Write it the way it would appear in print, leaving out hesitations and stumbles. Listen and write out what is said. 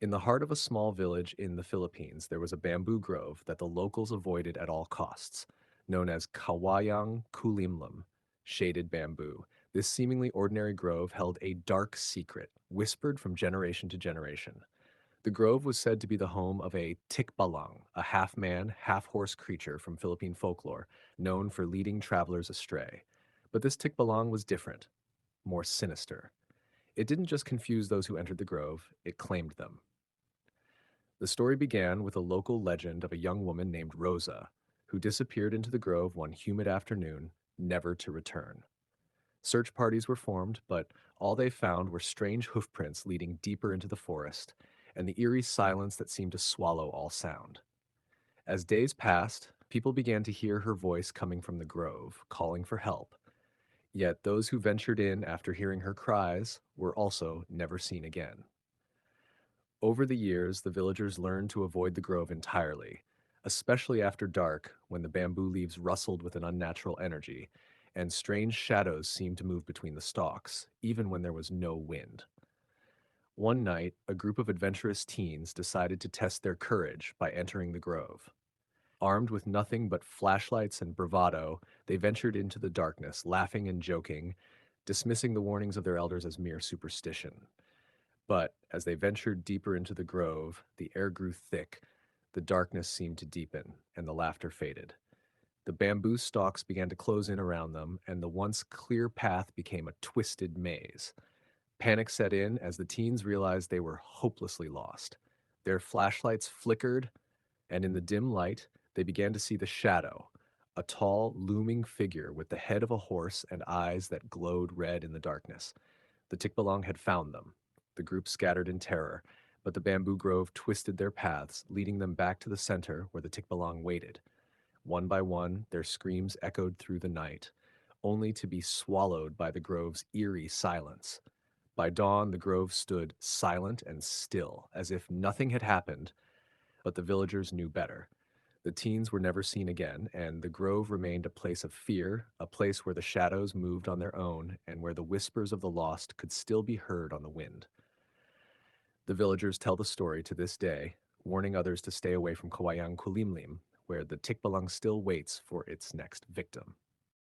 In the heart of a small village in the Philippines, there was a bamboo grove that the locals avoided at all costs, known as Kawayang Kulimlim, shaded bamboo. This seemingly ordinary grove held a dark secret, whispered from generation to generation. The grove was said to be the home of a Tikbalang, a half-man, half-horse creature from Philippine folklore, known for leading travelers astray. But this Tikbalang was different, more sinister. It didn't just confuse those who entered the grove, it claimed them. The story began with a local legend of a young woman named Rosa, who disappeared into the grove one humid afternoon, never to return. Search parties were formed, but all they found were strange hoofprints leading deeper into the forest, and the eerie silence that seemed to swallow all sound. As days passed, people began to hear her voice coming from the grove, calling for help. Yet those who ventured in after hearing her cries were also never seen again. Over the years, the villagers learned to avoid the grove entirely, especially after dark when the bamboo leaves rustled with an unnatural energy, and strange shadows seemed to move between the stalks, even when there was no wind. One night, a group of adventurous teens decided to test their courage by entering the grove. Armed with nothing but flashlights and bravado, they ventured into the darkness, laughing and joking, dismissing the warnings of their elders as mere superstition. But as they ventured deeper into the grove, the air grew thick, the darkness seemed to deepen, and the laughter faded. The bamboo stalks began to close in around them, and the once clear path became a twisted maze. Panic set in as the teens realized they were hopelessly lost. Their flashlights flickered, and in the dim light, they began to see the shadow, a tall, looming figure with the head of a horse and eyes that glowed red in the darkness. The Tikbalang had found them. The group scattered in terror, but the bamboo grove twisted their paths, leading them back to the center where the Tikbalang waited. One by one, their screams echoed through the night, only to be swallowed by the grove's eerie silence. By dawn, the grove stood silent and still, as if nothing had happened, but the villagers knew better. The teens were never seen again, and the grove remained a place of fear, a place where the shadows moved on their own, and where the whispers of the lost could still be heard on the wind. The villagers tell the story to this day, warning others to stay away from Kawayang Kulimlim, where the Tikbalang still waits for its next victim.